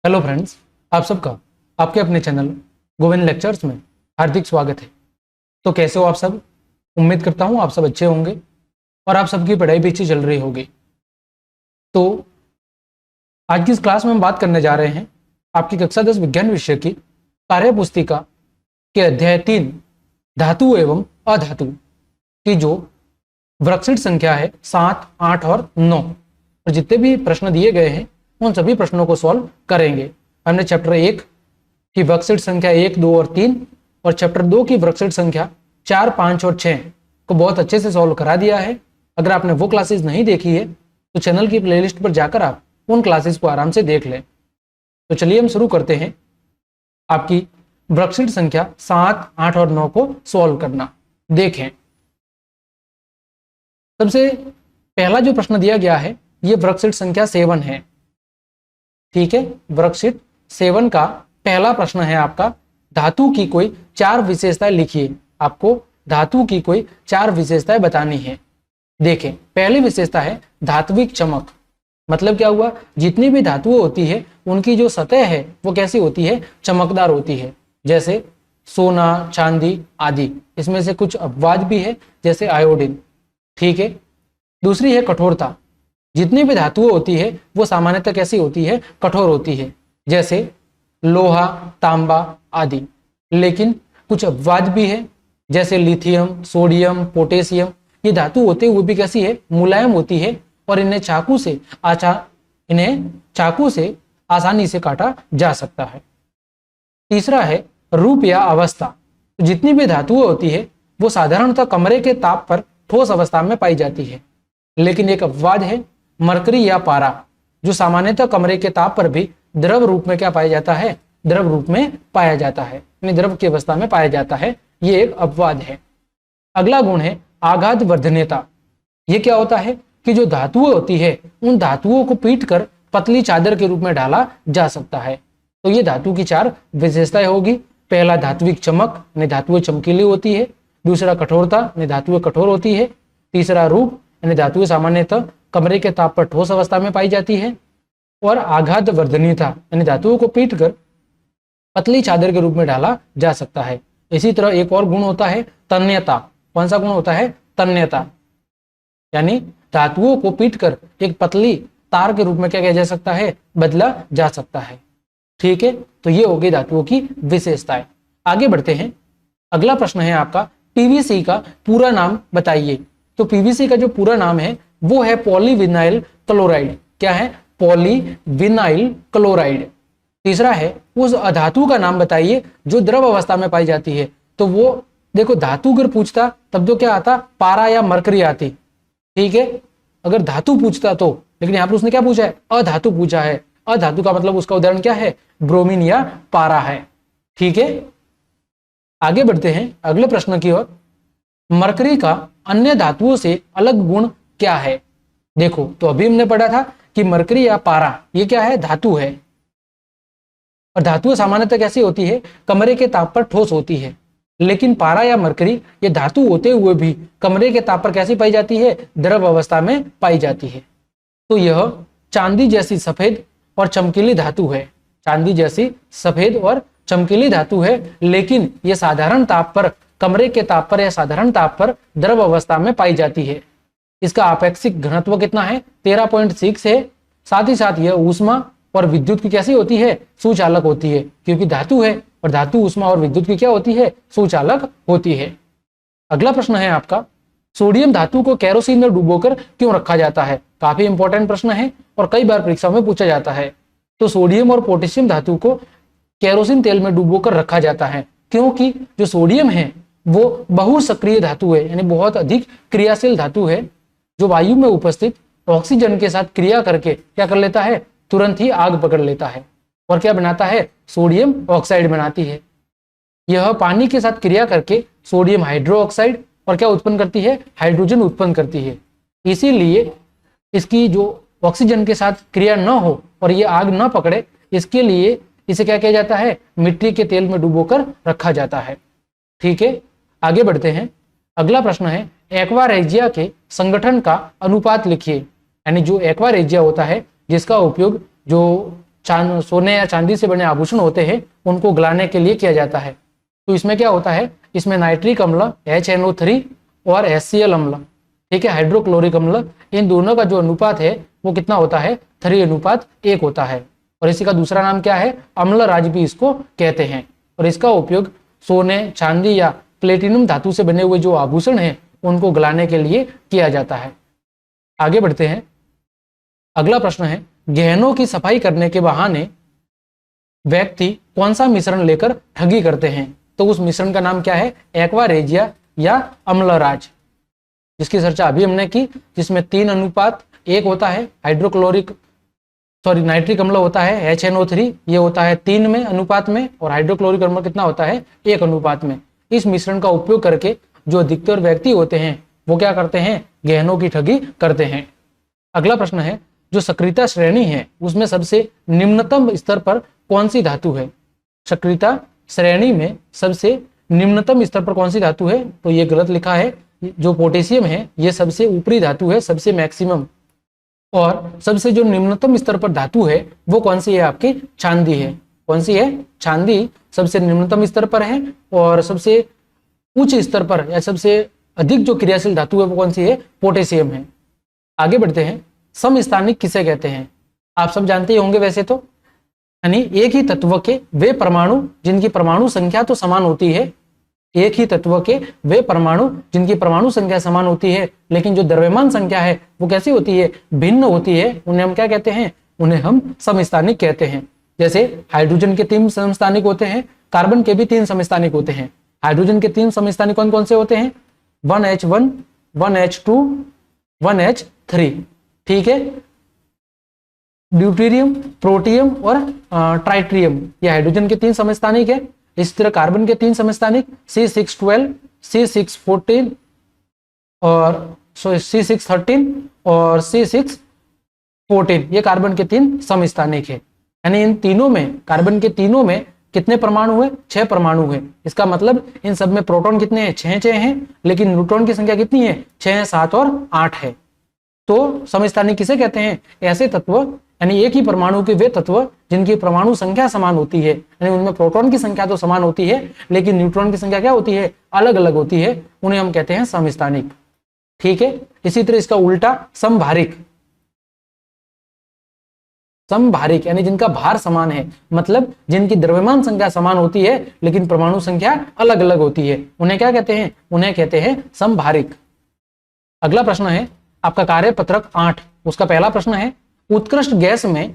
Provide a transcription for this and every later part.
Hello friends, आप सबका आपके अपने चैनल गोविंद लेक्चर्स में हार्दिक स्वागत है। तो कैसे हो आप सब? उम्मीद करता हूँ आप सब अच्छे होंगे और आप सबकी पढ़ाई भी अच्छी चल रही होगी। तो आज की इस क्लास में हम बात करने जा रहे हैं आपकी कक्षा 10 विज्ञान विषय की कार्य पुस्तिका के अध्याय 3 धातु एवं अधातु की जो वर्कशीट संख्या है 7, 8 और 9 और जितने भी प्रश्न दिए गए हैं उन सभी प्रश्नों को सॉल्व करेंगे। हमने चैप्टर 1 की वर्कशीट संख्या 1, 2 और 3 और चैप्टर 2 की वर्कशीट संख्या 4, 5 और 6 को बहुत अच्छे से सॉल्व करा दिया है। अगर आपने वो क्लासेस नहीं देखी है तो चैनल की प्लेलिस्ट पर जाकर आप उन क्लासेस को आराम से देख लें। तो चलिए हम शुरू करते हैं आपकी वर्कशीट संख्या 7, 8 और 9 को सॉल्व करना। देखें, सबसे पहला जो प्रश्न दिया गया है ये वर्कशीट संख्या 7 है। ठीक है, वर्कशीट 7 का पहला प्रश्न है आपका, धातु की कोई 4 विशेषताएं लिखिए। आपको धातु की कोई 4 विशेषताएं बतानी है। देखें, पहली विशेषता है धात्विक चमक। मतलब क्या हुआ, जितनी भी धातुएं होती है उनकी जो सतह है वो कैसी होती है, चमकदार होती है। जैसे सोना, चांदी आदि। इसमें से कुछ अपवाद भी है जैसे आयोडीन। ठीक है, दूसरी है कठोरता। जितनी भी धातुएं होती है वो सामान्यतः कैसी होती है, कठोर होती है, जैसे लोहा, तांबा आदि। लेकिन कुछ अपवाद भी है जैसे लिथियम, सोडियम, पोटेशियम। ये धातु होते हुए भी कैसी है, मुलायम होती है और इन्हें चाकू से आसानी से काटा जा सकता है। तीसरा है रूप या अवस्था। जितनी भी धातुएं होती है वो साधारणतः कमरे के ताप पर ठोस अवस्था में पाई जाती है। लेकिन एक अपवाद है मरकरी या पारा, जो सामान्यतः कमरे के ताप पर भी द्रव रूप में क्या पाया जाता है, द्रव रूप में पाया जाता है, यानी द्रव की अवस्था में पाया जाता है। ये एक अपवाद है। अगला गुण है आघात वर्धनीयता। ये क्या होता है कि जो धातुएं होती है उन धातुओं को पीटकर पतली चादर के रूप में डाला जा सकता है। तो ये धातु की 4 विशेषताएं होगी। पहला धात्विक चमक, यानी धातुएं चमकीली होती है। दूसरा कठोरता, यानी धातुएं कठोर होती है। तीसरा रूप, यानी धातुएं सामान्यतः कमरे के ताप पर ठोस अवस्था में पाई जाती है। और आघात वर्धनीयता, यानी धातुओं को पीटकर पतली चादर के रूप में डाला जा सकता है। इसी तरह एक और गुण होता है तन्यता। कौन सा गुण होता है, तन्यता, यानी धातुओं को पीटकर एक पतली तार के रूप में क्या किया जा सकता है, बदला जा सकता है। ठीक है, तो ये हो गई धातुओं की विशेषताएं। आगे बढ़ते हैं। अगला प्रश्न है आपका, पीवीसी का पूरा नाम बताइए। तो पीवीसी का जो पूरा नाम है वो है पॉलीविनाइल क्लोराइड। क्या है, पॉलीविनाइल क्लोराइड। तीसरा है उस अधातु का नाम बताइए जो द्रव अवस्था में पाई जाती है। तो वो देखो, धातु अगर पूछता तब तो क्या आता, पारा या मरकरी आती। ठीक है, अगर धातु पूछता तो, लेकिन यहाँ पर उसने क्या पूछा है, अधातु पूछा है। अधातु का मतलब उसका उदाहरण क्या है, ब्रोमीन या पारा है। ठीक है, आगे बढ़ते हैं अगले प्रश्न की ओर। मरकरी का अन्य धातुओं से अलग गुण क्या है? देखो, तो अभी हमने पढ़ा था कि मरकरी या पारा ये क्या है, धातु है। और धातुएं सामान्यतः कैसी होती है, कमरे के ताप पर ठोस होती है। लेकिन पारा या मरकरी ये धातु होते हुए भी कमरे के ताप पर कैसी पाई जाती है, द्रव अवस्था में पाई जाती है। तो यह चांदी जैसी सफेद और चमकीली धातु है। चांदी जैसी सफेद और चमकीली धातु है, लेकिन यह साधारण ताप पर, कमरे के ताप पर या साधारण ताप पर द्रव अवस्था में पाई जाती है। इसका आपेक्षिक घनत्व कितना है, 13.6 है। साथ ही साथ यह ऊष्मा और विद्युत की कैसी होती है, सुचालक होती है, क्योंकि धातु है और धातु ऊष्मा और विद्युत की क्या होती है, सुचालक होती है। अगला प्रश्न है आपका, सोडियम धातु को केरोसिन में डुबोकर क्यों रखा जाता है? काफी इंपॉर्टेंट प्रश्न है और कई बार परीक्षा में पूछा जाता है। तो सोडियम और पोटेशियम धातु को केरोसिन तेल में डुबोकर रखा जाता है क्योंकि जो सोडियम है वो बहुसक्रिय धातु है, यानी बहुत अधिक क्रियाशील धातु है, जो वायु में उपस्थित ऑक्सीजन के साथ क्रिया करके क्या कर लेता है, तुरंत ही आग पकड़ लेता है और क्या बनाता है, सोडियम ऑक्साइड बनाती है। यह पानी के साथ क्रिया करके सोडियम हाइड्रोक्साइड और क्या उत्पन्न करती है, हाइड्रोजन उत्पन्न करती है। इसीलिए इसकी जो ऑक्सीजन के साथ क्रिया न हो और ये आग न पकड़े, इसके लिए इसे क्या किया जाता है, मिट्टी के तेल में डुबोकर रखा जाता है। ठीक है, आगे बढ़ते हैं। अगला प्रश्न है, एक्वारेजिया के संगठन का अनुपात लिखिए। यानी जो एक्वारेजिया होता है जिसका उपयोग जो सोने या चांदी से बने आभूषण होते हैं उनको गलाने के लिए किया जाता है। तो इसमें क्या होता है, इसमें नाइट्रिक अम्ल HNO3 और HCl अम्ल, ठीक है, हाइड्रोक्लोरिक अम्ल, इन दोनों का जो अनुपात है वो कितना होता है, 3:1 होता है। और इसी का दूसरा नाम क्या है, अम्लराज भी इसको कहते हैं। और इसका उपयोग सोने, चांदी या प्लेटिनम धातु से बने हुए जो आभूषण हैं उनको गलाने के लिए किया जाता है। आगे बढ़ते हैं। अगला प्रश्न है, गहनों की सफाई करने के बहाने व्यक्ति कौन सा मिश्रण लेकर ठगी करते हैं? तो उस मिश्रण का नाम क्या है, एक्वा रेजिया या अम्लराज, जिसकी चर्चा अभी हमने की, जिसमें 3:1 होता है। नाइट्रिक अम्ल होता है HNO3, ये होता है 3 में अनुपात में, और हाइड्रोक्लोरिक अम्ल कितना होता है, 1 अनुपात में। इस मिश्रण का उपयोग करके जो अधिकतर व्यक्ति होते हैं वो क्या करते हैं, गहनों की ठगी करते हैं। अगला प्रश्न है, जो सक्रियता श्रेणी है उसमें सबसे निम्नतम स्तर पर कौन सी धातु है? सक्रियता श्रेणी में सबसे निम्नतम स्तर पर कौन सी धातु है? तो ये गलत लिखा है, जो पोटेशियम है ये सबसे ऊपरी धातु है, सबसे मैक्सिमम। और सबसे जो निम्नतम स्तर पर धातु है वो कौन सी है, आपकी चांदी है। कौन सी है, चांदी समसे निम्नतम स्तर पर है। और सबसे उच्च स्तर पर या सबसे अधिक जो क्रियाशील धातु है वो कौन सी है, पोटेशियम है। आगे बढ़ते हैं। समस्थानिक किसे कहते हैं? आप सब जानते ही होंगे वैसे तो, यानी एक ही तत्व के वे परमाणु जिनकी परमाणु संख्या तो समान होती है, एक ही तत्व के वे परमाणु जिनकी परमाणु संख्या समान होती है, लेकिन जो द्रव्यमान संख्या है वो कैसी होती है, भिन्न होती है। उन्हें हम क्या कहते हैं, उन्हें हम समस्थानिक कहते हैं। जैसे हाइड्रोजन के 3 समस्थानिक होते हैं, कार्बन के भी 3 समस्थानिक होते हैं। हाइड्रोजन के 3 समस्थानिक कौन कौन से होते हैं, 1H1, 1H2, 1H3, ठीक है। ड्यूटेरियम, प्रोटियम और ट्राइट्रियम, ये हाइड्रोजन के 3 समस्थानिक है। इस तरह कार्बन के 3 समस्थानिक C612, C614 और C613 और C614, ये कार्बन के 3 समस्थानिक है। यानी इन तीनों में, कार्बन के तीनों में कितने परमाणु हुए, 6 परमाणु हुए। इसका मतलब इन सब में प्रोटॉन कितने हैं, 6 हैं, लेकिन न्यूट्रॉन की संख्या कितनी है, 6, 7 और 8 है। तो समस्थानिक किसे कहते हैं, ऐसे तत्व, यानी एक ही परमाणु के वे तत्व जिनकी परमाणु संख्या समान होती है, यानी उनमें प्रोटॉन की संख्या तो समान होती है लेकिन न्यूट्रॉन की संख्या क्या होती है, अलग अलग होती है, उन्हें हम कहते हैं समस्थानिक, ठीक है। इसी तरह इसका उल्टा समभारिक, समभारिक यानी जिनका भार समान है, मतलब जिनकी द्रव्यमान संख्या समान होती है लेकिन परमाणु संख्या अलग अलग होती है, उन्हें क्या कहते हैं, उन्हें कहते हैं समभारिक। अगला प्रश्न है आपका कार्यपत्रक 8, उसका पहला प्रश्न है, उत्कृष्ट गैस में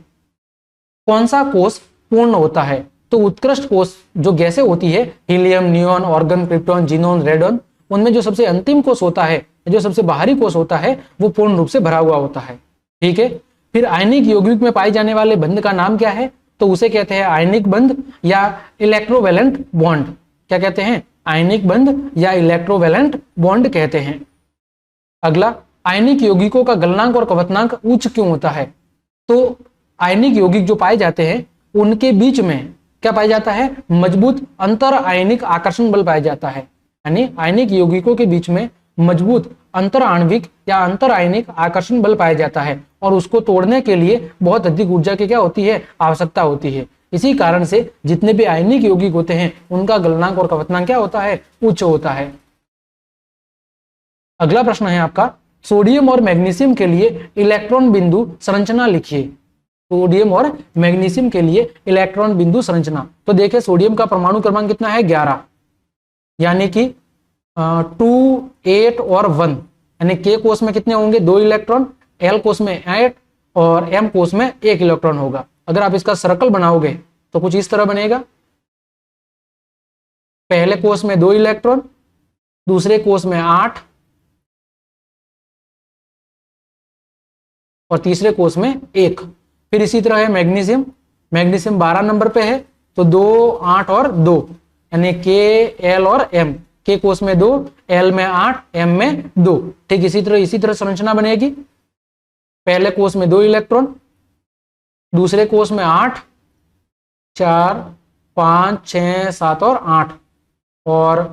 कौन सा कोष पूर्ण होता है? तो उत्कृष्ट कोष जो गैसें होती है, helium, neon, organ, krypton, xenon, radon, उनमें जो सबसे अंतिम कोष होता है, जो सबसे बाहरी कोष होता है, वो पूर्ण रूप से भरा हुआ होता है, ठीक है। फिर आयनिक यौगिक में पाए जाने वाले बंध का नाम क्या है? तो उसे कहते हैं आयनिक बंध या इलेक्ट्रोवैलेंट बॉन्ड। क्या कहते हैं? आयनिक बंध या इलेक्ट्रोवैलेंट बॉन्ड कहते हैं। अगला, आयनिक यौगिकों का गलनांक और कवतनांक उच्च क्यों होता है? तो आयनिक यौगिक जो पाए जाते हैं उनके बीच में क्या पाया जाता है, मजबूत अंतर आयनिक आकर्षण बल पाया जाता है। यानी आयनिक यौगिकों के बीच में मजबूत अंतर आणविक या अंतर आयनिक आकर्षण बल पाया जाता है, और उसको तोड़ने के लिए बहुत अधिक ऊर्जा की क्या होती है, आवश्यकता होती है। इसी कारण से जितने भी आयनिक यौगिक होते हैं उनका गलनांक और कवतनांक क्या होता है, उच्च होता है। अगला प्रश्न है आपका, सोडियम और मैग्नीशियम के लिए इलेक्ट्रॉन बिंदु संरचना लिखिए। सोडियम और मैग्नीशियम के लिए इलेक्ट्रॉन बिंदु संरचना। तो देखिए सोडियम का परमाणु क्रमांक कितना है, 11, यानी कि 2, 8 और 1, यानी के कोष में कितने होंगे, 2 इलेक्ट्रॉन, एल कोष में 8 और एम कोष में 1 इलेक्ट्रॉन होगा। अगर आप इसका सर्कल बनाओगे तो कुछ इस तरह बनेगा, पहले कोष में 2 इलेक्ट्रॉन, दूसरे कोष में 8 और तीसरे कोष में 1। फिर इसी तरह है मैग्नीशियम, मैग्नीशियम 12 नंबर पे है, तो 2, 8 और 2, यानी के, एल और एम, के कोष में 2, एल में 8, एम में 2। ठीक इसी तरह संरचना बनेगी, पहले कोष में 2 इलेक्ट्रॉन, दूसरे कोष में 8, 4, 5, 6, 7 और 8, और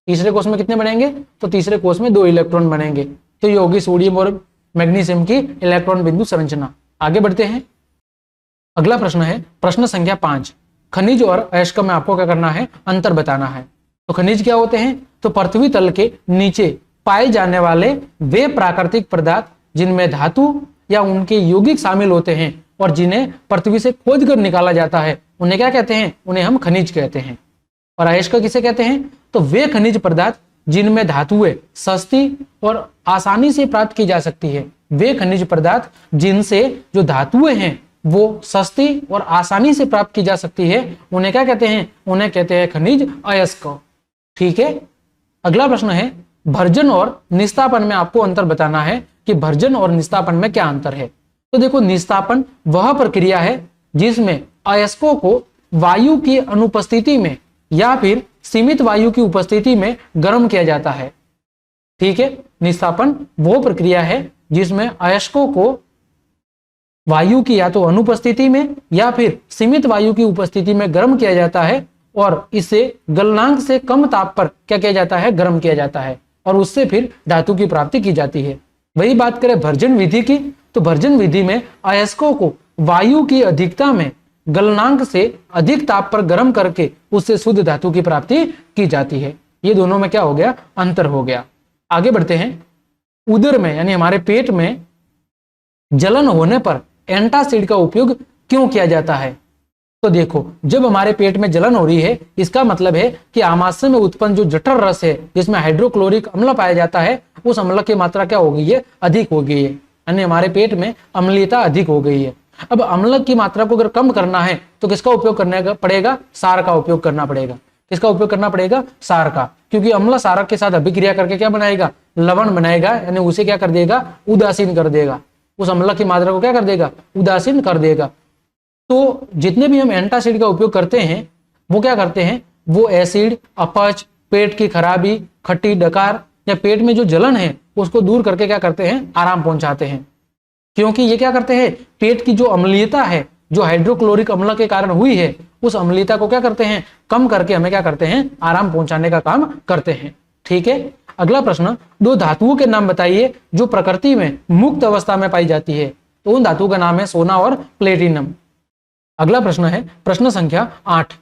तीसरे कोष में कितने बनेंगे, तो तीसरे कोष में 2 इलेक्ट्रॉन बनेंगे। तो ये होगी सोडियम और मैग्नीशियम की इलेक्ट्रॉन बिंदु संरचना। आगे बढ़ते हैं। अगला प्रश्न है प्रश्न संख्या 5। खनिज और अयस्क में आपको क्या करना है, अंतर बताना है। तो खनिज क्या होते हैं, तो पृथ्वी तल के नीचे पाए जाने वाले वे प्राकृतिक पदार्थ जिनमें धातु या उनके यौगिक शामिल होते हैं और जिन्हें पृथ्वी से खोद कर निकाला जाता है, उन्हें क्या कहते हैं, उन्हें हम खनिज कहते हैं। और अयस्क किसे कहते हैं, तो वे खनिज पदार्थ जिनमें धातुएं सस्ती और आसानी से प्राप्त की जा सकती है। वे खनिज पदार्थ जिनसे जो धातुएं हैं वो सस्ती और आसानी से प्राप्त की जा सकती है, उन्हें क्या कहते हैं, उन्हें कहते हैं खनिज अयस्क। ठीक है। अगला प्रश्न है भर्जन और निस्तापन में आपको अंतर बताना है कि भर्जन और निस्तापन में क्या अंतर है। तो देखो, निस्तापन वह प्रक्रिया है जिसमें अयस्कों को वायु की अनुपस्थिति में या फिर सीमित वायु की उपस्थिति में गर्म किया जाता है। ठीक है। निस्तापन वो प्रक्रिया है जिसमें अयस्कों को वायु की या तो अनुपस्थिति में या फिर सीमित वायु की उपस्थिति में गर्म किया जाता है और इसे गलनांक से कम ताप पर क्या किया जाता है, गर्म किया जाता है और उससे फिर धातु की प्राप्ति की जाती है। वही बात करें भर्जन विधि की, तो भर्जन विधि में अयस्कों को वायु की अधिकता में गलनांक से अधिक ताप पर गर्म करके उससे शुद्ध धातु की प्राप्ति की जाती है। ये दोनों में क्या हो गया, अंतर हो गया। आगे बढ़ते हैं। उदर में यानी हमारे पेट में जलन होने पर एंटासिड का उपयोग क्यों किया जाता है। तो देखो, जब हमारे पेट में जलन हो रही है, इसका मतलब है कि आमाशय में उत्पन्न जो जठर रस है जिसमें हाइड्रोक्लोरिक अम्ल पाया जाता है, उस अम्ल की मात्रा क्या हो गई है, अधिक हो गई है, यानी हमारे पेट में अम्लीयता अधिक हो गई है। अब अम्ल की मात्रा को अगर कम करना है तो किसका उपयोग करने का पड़ेगा, सार का उपयोग करना पड़ेगा। किसका उपयोग करना पड़ेगा, सार का, क्योंकि अम्ल सारक के साथ अभिक्रिया करके क्या बनाएगा, लवण बनाएगा, यानी उसे क्या कर देगा, उदासीन कर देगा। उस अम्ल की मात्रा को क्या कर देगा, उदासीन कर देगा। तो जितने भी हम एंटासिड का उपयोग करते हैं वो क्या करते हैं, वो एसिड, अपच, पेट की खराबी, खट्टी डकार या पेट में जो जलन है उसको दूर करके क्या करते हैं, आराम पहुंचाते हैं। क्योंकि ये क्या करते हैं, पेट की जो अम्लीयता है जो हाइड्रोक्लोरिक अम्ल के कारण हुई है, उस अम्लीयता को क्या करते हैं, कम करके हमें क्या करते हैं, आराम पहुंचाने का काम करते हैं। ठीक है। अगला प्रश्न, दो धातुओं के नाम बताइए जो प्रकृति में मुक्त अवस्था में पाई जाती है। तो उन धातुओं का नाम है सोना और प्लेटिनम। अगला प्रश्न है प्रश्न संख्या 8।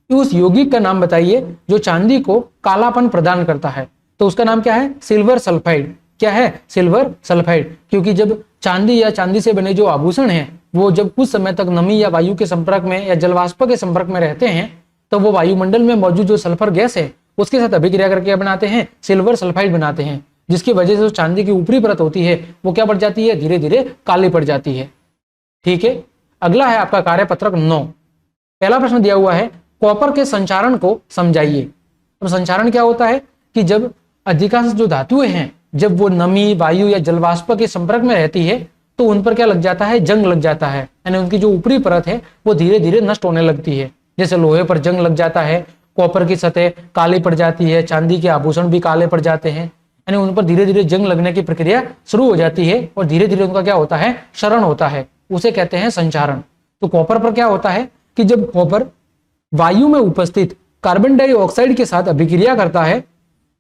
उस यौगिक का नाम बताइए जो चांदी को कालापन प्रदान करता है। तो उसका नाम क्या है, सिल्वर सल्फाइड। क्या है, सिल्वर सल्फाइड। क्योंकि जब चांदी या चांदी से बने जो आभूषण हैं वो जब कुछ समय तक नमी या वायु के संपर्क में या जलवाष्प के संपर्क में रहते हैं तो वो वायुमंडल में मौजूद जो सल्फर गैस है उसके साथ अभिक्रिया करके बनाते हैं, सिल्वर सल्फाइड बनाते हैं, जिसकी वजह से जो चांदी की ऊपरी परत होती है वो क्या बढ़ जाती है, धीरे धीरे काली पड़ जाती है। ठीक है। अगला है आपका कार्यपत्रक 9। पहला प्रश्न दिया हुआ है कॉपर के संचारण को समझाइए। तो संचारण क्या होता है कि जब अधिकांश जो धातुएं हैं जब वो नमी, वायु या जलवाष्प के संपर्क में रहती है तो उन पर क्या लग जाता है, जंग लग जाता है, यानी उनकी जो ऊपरी परत है वो धीरे धीरे नष्ट होने लगती है। जैसे लोहे पर जंग लग जाता है, कॉपर की सतह काली पड़ जाती है, चांदी के आभूषण भी काले पड़ जाते हैं, यानी उन पर धीरे धीरे जंग लगने की प्रक्रिया शुरू हो जाती है और धीरे धीरे उनका क्या होता है, क्षरण होता है, उसे कहते हैं संचारण। तो कॉपर पर क्या होता है कि जब कॉपर वायु में उपस्थित कार्बन डाइऑक्साइड के साथ अभिक्रिया करता है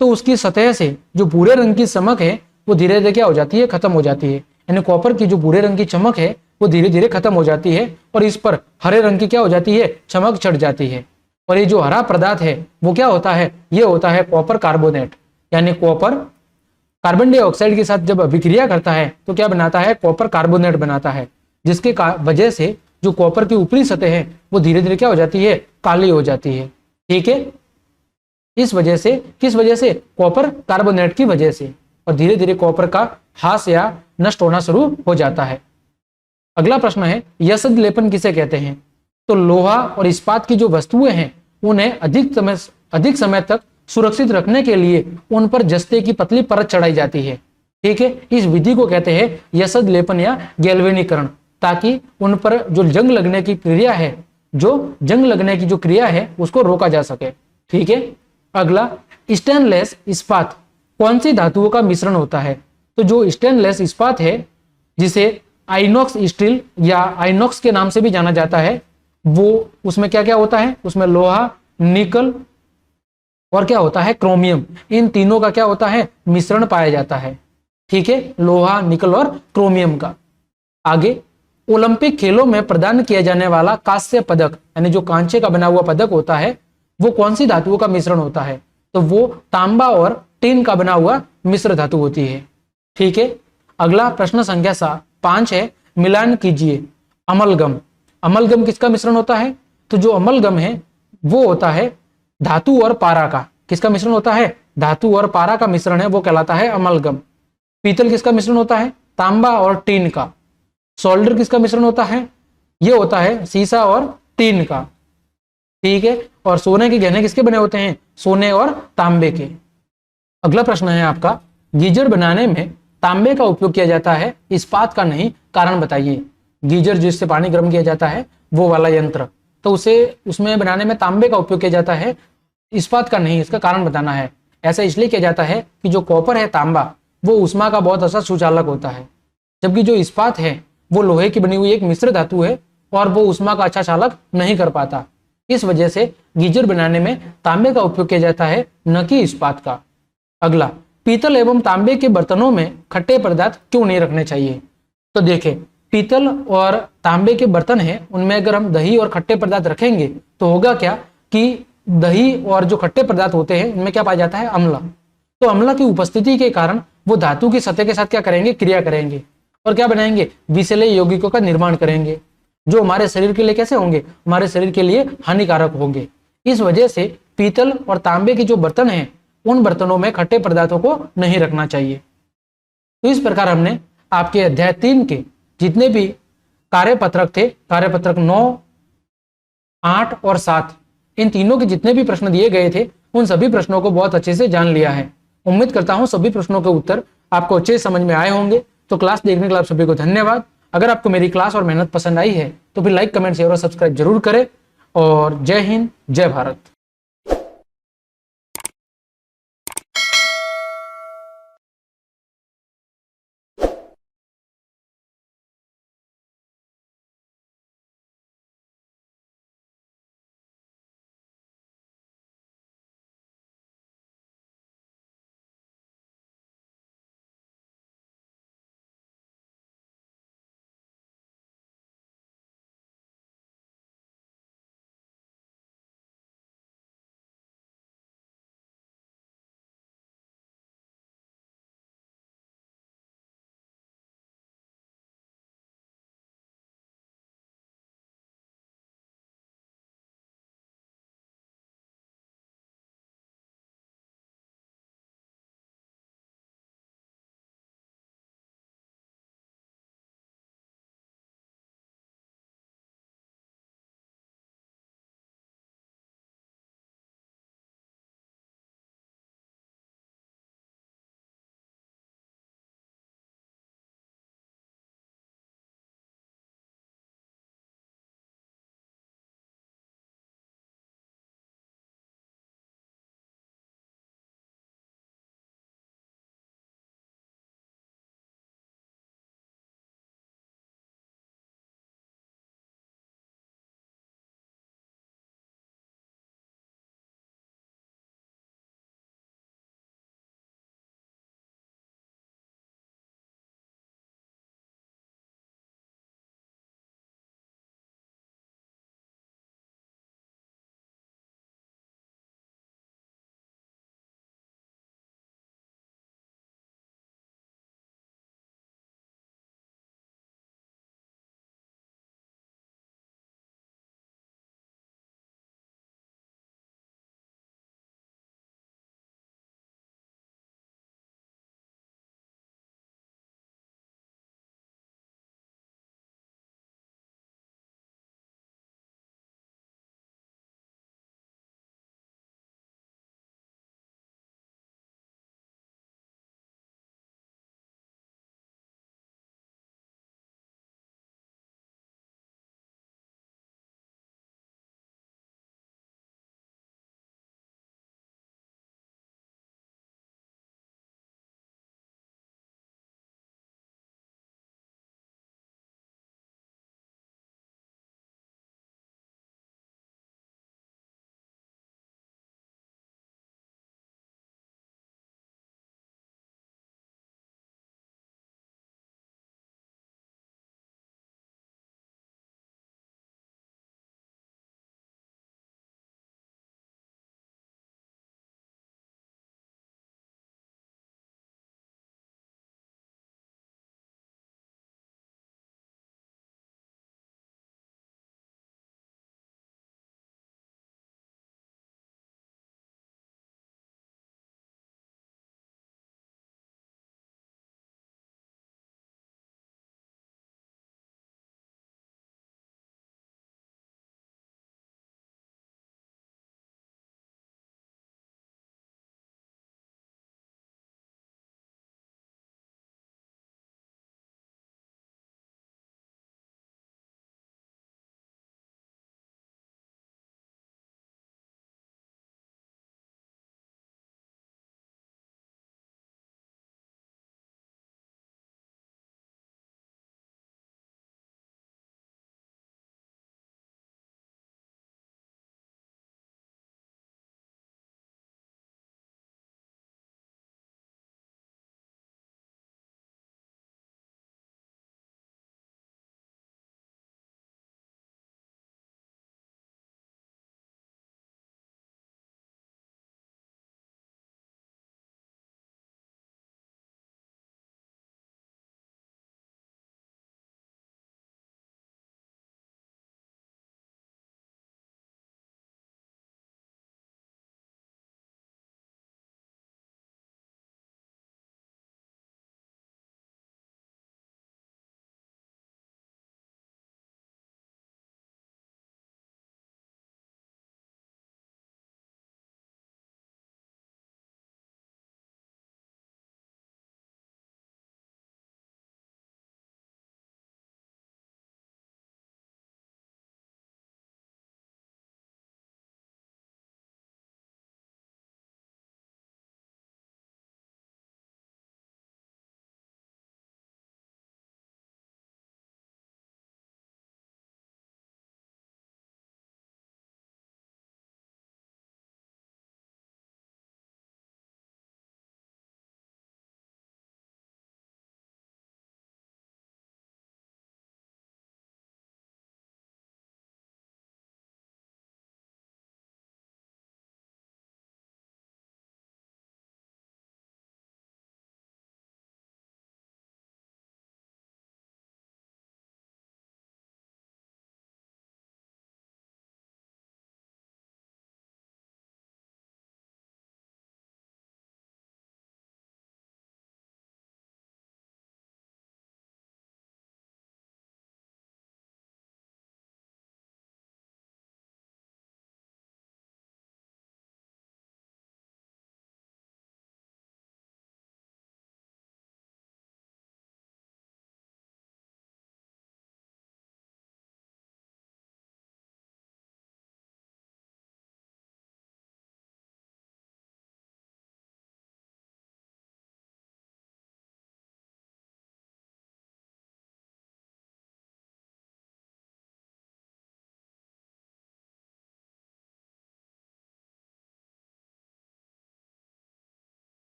तो उसकी सतह से जो भूरे रंग की चमक है वो धीरे धीरे क्या हो जाती है, खत्म हो जाती है। यानी कॉपर की जो भूरे रंग की चमक है वो धीरे धीरे खत्म हो जाती है और इस पर हरे रंग की क्या हो जाती है, चमक चढ़ जाती है। और ये जो हरा पदार्थ है वो क्या होता है, ये होता है कॉपर कार्बोनेट। यानी कॉपर कार्बन डाइऑक्साइड के साथ जब अभिक्रिया करता है तो क्या बनाता है, कॉपर कार्बोनेट बनाता है, जिसके वजह से जो कॉपर की ऊपरी सतह है वो धीरे धीरे क्या हो जाती है, काली हो जाती है। ठीक है। इस वजह से, किस वजह से, कॉपर कार्बोनेट की वजह से, और धीरे धीरे कॉपर का ह्रास या नष्ट होना शुरू हो जाता है। अगला प्रश्न है यशद लेपन किसे कहते हैं। तो लोहा और इस्पात की जो वस्तुएं हैं उन्हें अधिक समय तक सुरक्षित रखने के लिए उन पर जस्ते की पतली परत चढ़ाई जाती है। ठीक है। इस विधि को कहते हैं यशद लेपन या गैल्वेनीकरण, ताकि उन पर जो जंग लगने की क्रिया है, जो जंग लगने की जो क्रिया है उसको रोका जा सके। ठीक है। अगला, स्टेनलेस इस्पात कौन सी धातुओं का मिश्रण होता है। तो जो स्टेनलेस इस्पात है जिसे आइनॉक्स स्टील या आइनॉक्स के नाम से भी जाना जाता है, वो उसमें क्या क्या होता है, उसमें लोहा, निकल और क्या होता है, क्रोमियम, इन तीनों का क्या होता है, मिश्रण पाया जाता है। ठीक है। लोहा, निकल और क्रोमियम का। आगे ओलंपिक खेलों में प्रदान किया जाने वाला कांस्य पदक यानी जो कांचे का बना हुआ पदक होता है वो कौन सी धातुओं का मिश्रण होता है? तो वो तांबा और टीन का बना हुआ मिश्र धातु होती है। ठीक है, अगला प्रश्न संख्या 5 है, मिलान कीजिए अमलगम। अमलगम किसका मिश्रण होता है? तो जो अमलगम है वो होता है धातु और पारा का। किसका मिश्रण होता है? धातु और पारा का मिश्रण है, वो कहलाता है अमलगम। पीतल किसका मिश्रण होता है? तांबा और टीन का। सोल्डर किसका मिश्रण होता है? ये होता है सीसा और टीन का। ठीक है, और सोने के गहने किसके बने होते हैं? सोने और तांबे के। अगला प्रश्न है आपका, गीजर बनाने में तांबे का उपयोग किया जाता है, इस्पात का नहीं, कारण बताइए। गीजर जिससे पानी गर्म किया जाता है वो वाला यंत्र, तो उसमें बनाने में तांबे का उपयोग किया जाता है, इस्पात का नहीं, इसका कारण बताना है। ऐसा इसलिए किया जाता है कि जो कॉपर है, तांबा, वो ऊष्मा का बहुत अच्छा सुचालक होता है, जबकि जो इस्पात है वो लोहे की बनी हुई एक मिश्र धातु है और वो ऊष्मा का अच्छा चालक नहीं कर पाता। इस वजह से गीजर बनाने में तांबे का उपयोग किया जाता है, न कि इस्पात का। अगला, पीतल एवं तांबे के बर्तनों में खट्टे पदार्थ क्यों नहीं रखने चाहिए? तो देखें, पीतल और तांबे के बर्तन हैं, उनमें अगर हम दही और खट्टे पदार्थ रखेंगे तो होगा क्या कि दही और जो खट्टे पदार्थ होते हैं उनमें क्या पाया जाता है? अम्ल। तो अम्ल की उपस्थिति के कारण वो धातु की सतह के साथ क्या करेंगे? क्रिया करेंगे और क्या बनाएंगे? विषैले यौगिकों का निर्माण करेंगे, जो हमारे शरीर के लिए कैसे होंगे? हमारे शरीर के लिए हानिकारक होंगे। इस वजह से पीतल और तांबे के जो बर्तन हैं उन बर्तनों में खट्टे पदार्थों को नहीं रखना चाहिए। तो इस प्रकार हमने आपके अध्याय 3 के जितने भी कार्यपत्रक थे, कार्यपत्रक 9, 8 और 7, इन तीनों के जितने भी प्रश्न दिए गए थे उन सभी प्रश्नों को बहुत अच्छे से जान लिया है। उम्मीद करता हूं सभी प्रश्नों के उत्तर आपको अच्छे समझ में आए होंगे। तो क्लास देखने के लिए आप सभी को धन्यवाद। अगर आपको मेरी क्लास और मेहनत पसंद आई है तो फिर लाइक, कमेंट, शेयर और सब्सक्राइब जरूर करें। और जय हिंद, जय भारत।